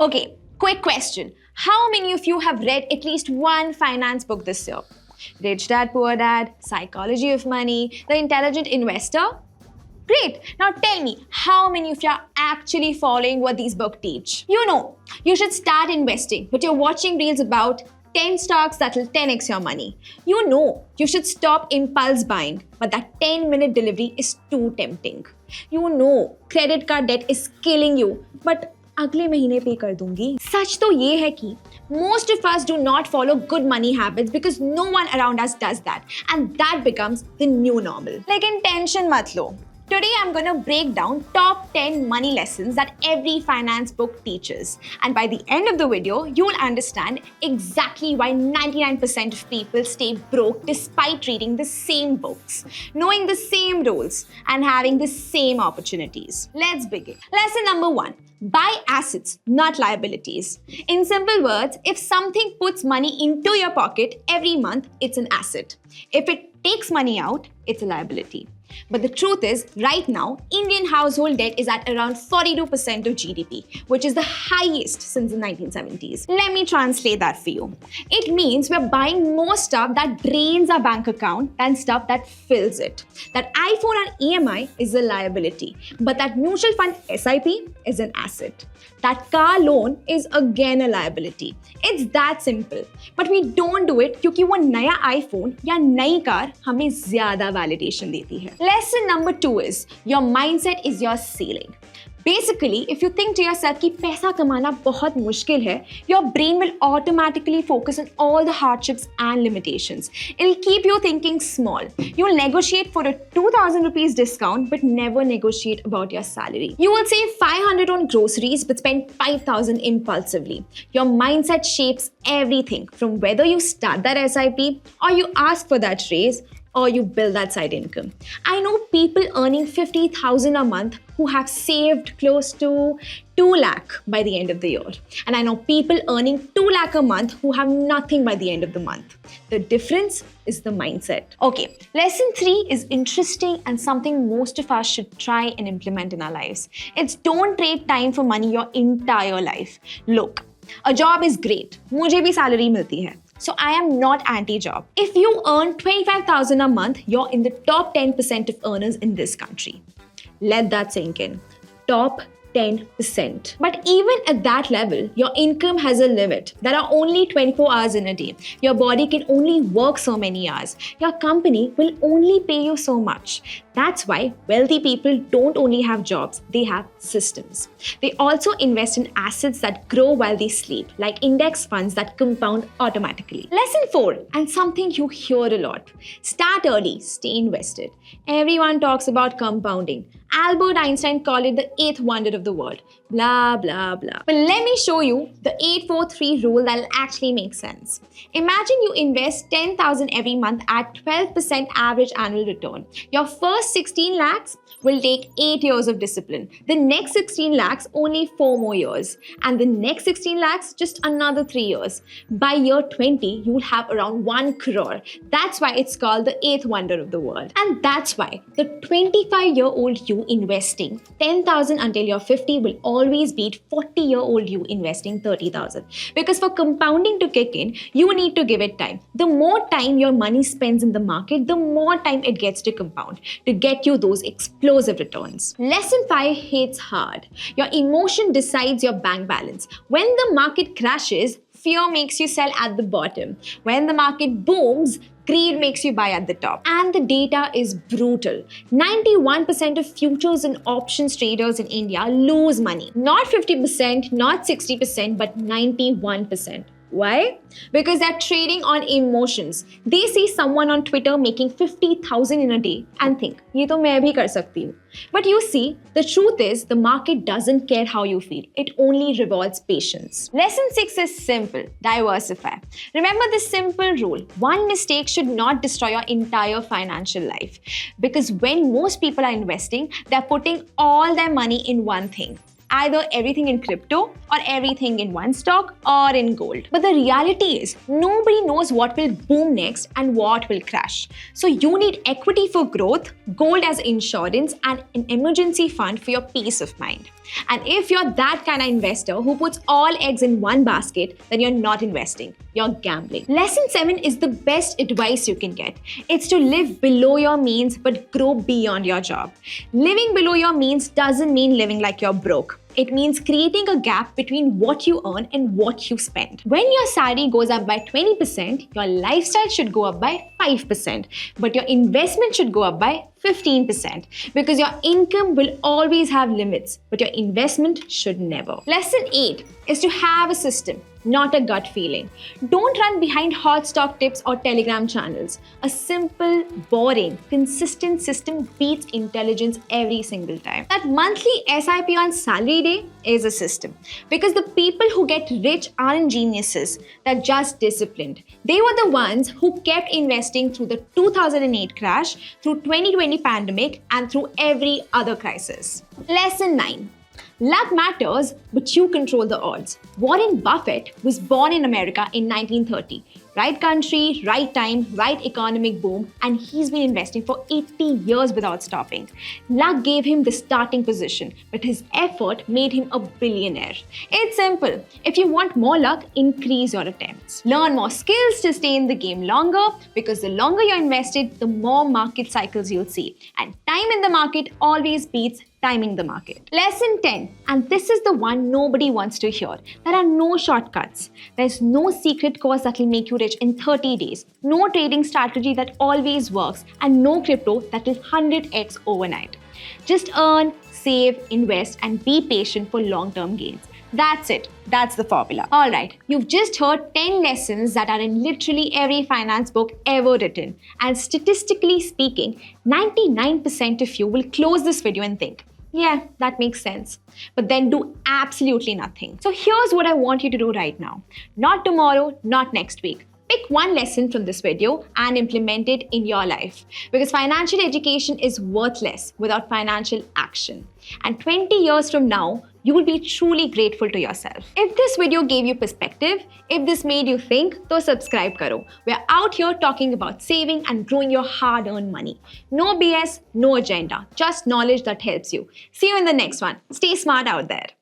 Okay, quick question. How many of you have read at least one finance book this year? Rich Dad, Poor Dad, Psychology of Money, The Intelligent Investor? Great. Now tell me, how many of you are actually following what these books teach? You know, you should start investing, but you're watching reels about 10 stocks that will 10x your money. You know, you should stop impulse buying, but that 10-minute delivery is too tempting. You know, credit card debt is killing you, but अगले महीने पे कर दूंगी. सच तो ये है कि most of us do not follow good money habits because no one around us does that, and that becomes the new normal. लेकिन टेंशन मत लो. Today I'm going to break down top 10 money lessons that every finance book teaches. And by the end of the video, you'll understand exactly why 99% of people stay broke despite reading the same books, knowing the same rules, and having the same opportunities. Let's begin. Lesson number 1. Buy assets, not liabilities. In simple words, if something puts money into your pocket every month, it's an asset. If it takes money out, it's a liability. But the truth is, right now, Indian household debt is at around 42% of GDP, which is the highest since the 1970s. Let me translate that for you. It means we're buying more stuff that drains our bank account than stuff that fills it. That iPhone on EMI is a liability, but that mutual fund SIP is an asset. That car loan is again a liability. It's that simple. But we don't do it because वो नया iPhone या नई car हमें ज़्यादा validation देती है. Lesson number 2 is your mindset is your ceiling. Basically, if you think to yourself कि पैसा कमाना बहुत मुश्किल है, your brain will automatically focus on all the hardships and limitations. It'll keep you thinking small. You'll negotiate for a 2,000 rupees discount but never negotiate about your salary. You will save 500 on groceries but spend 5,000 impulsively. Your mindset shapes everything from whether you start that SIP or you ask for that raise or you build that side income. I know people earning 50,000 a month who have saved close to 2 lakh by the end of the year. And I know people earning 2 lakh a month who have nothing by the end of the month. The difference is the mindset. Okay, lesson 3 is interesting and something most of us should try and implement in our lives. It's don't trade time for money your entire life. Look, a job is great. मुझे भी salary मिलती है. So I am not anti-job. If you earn 25,000 a month, you're in the top 10% of earners in this country. Let that sink in. Top 10%. But even at that level, your income has a limit. There are only 24 hours in a day. Your body can only work so many hours. Your company will only pay you so much. That's why wealthy people don't only have jobs, they have systems. They also invest in assets that grow while they sleep, like index funds that compound automatically. Lesson 4, and something you hear a lot. Start early, stay invested. Everyone talks about compounding. Albert Einstein called it the 8th wonder of the world. Blah, blah, blah. But let me show you the 8-4-3 rule that'll actually make sense. Imagine you invest 10,000 every month at 12% average annual return. Your first 16 lakhs will take 8 years of discipline. The next 16 lakhs, only 4 more years. And the next 16 lakhs, just another 3 years. By year 20, you will have around 1 crore. That's why it's called the 8th wonder of the world. And that's why the 25-year-old you investing 10,000 until you're 50 will always beat 40-year-old you investing 30,000. Because for compounding to kick in, you need to give it time. The more time your money spends in the market, the more time it gets to compound to get you those explosive returns. Lesson 5 hits hard. Your emotion decides your bank balance. When the market crashes, fear makes you sell at the bottom. When the market booms, greed makes you buy at the top. And the data is brutal. 91% of futures and options traders in India lose money. Not 50%, not 60%, but 91%. Why? Because they're trading on emotions. They see someone on Twitter making 50,000 in a day and think, ये तो मैं भी कर सकती हूँ. But you see, the truth is the market doesn't care how you feel. It only rewards patience. Lesson 6 is simple. Diversify. Remember this simple rule. One mistake should not destroy your entire financial life. Because when most people are investing, they're putting all their money in one thing. Either everything in crypto or everything in one stock or in gold. But the reality is, nobody knows what will boom next and what will crash. So you need equity for growth, gold as insurance, and an emergency fund for your peace of mind. And if you're that kind of investor who puts all eggs in one basket, then you're not investing, you're gambling. Lesson 7 is the best advice you can get. It's to live below your means but grow beyond your job. Living below your means doesn't mean living like you're broke. It means creating a gap between what you earn and what you spend. When your salary goes up by 20%, your lifestyle should go up by 5%, but your investment should go up by 15% because your income will always have limits, but your investment should never. Lesson 8 is to have a system, not a gut feeling. Don't run behind hot stock tips or Telegram channels. A simple, boring, consistent system beats intelligence every single time. That monthly SIP on salary day is a system because the people who get rich aren't geniuses, they're just disciplined. They were the ones who kept investing through the 2008 crash, through 2020 pandemic, and through every other crisis. Lesson 9. Luck matters, but you control the odds. Warren Buffett was born in America in 1930. Right country, right time, right economic boom, and he's been investing for 80 years without stopping. Luck gave him the starting position, but his effort made him a billionaire. It's simple. If you want more luck, increase your attempts. Learn more skills to stay in the game longer, because the longer you're invested, the more market cycles you'll see. And time in the market always beats timing the market. Lesson 10, and this is the one nobody wants to hear. There are no shortcuts. There's no secret course that will make you rich in 30 days. No trading strategy that always works, and no crypto that will 100x overnight. Just earn, save, invest, and be patient for long-term gains. That's it. That's the formula. Alright, you've just heard 10 lessons that are in literally every finance book ever written. And statistically speaking, 99% of you will close this video and think, yeah, that makes sense. But then do absolutely nothing. So here's what I want you to do right now. Not tomorrow, not next week. Pick one lesson from this video and implement it in your life. Because financial education is worthless without financial action. And 20 years from now, you will be truly grateful to yourself. If this video gave you perspective, if this made you think, then subscribe karo. We're out here talking about saving and growing your hard-earned money. No BS, no agenda, just knowledge that helps you. See you in the next one. Stay smart out there.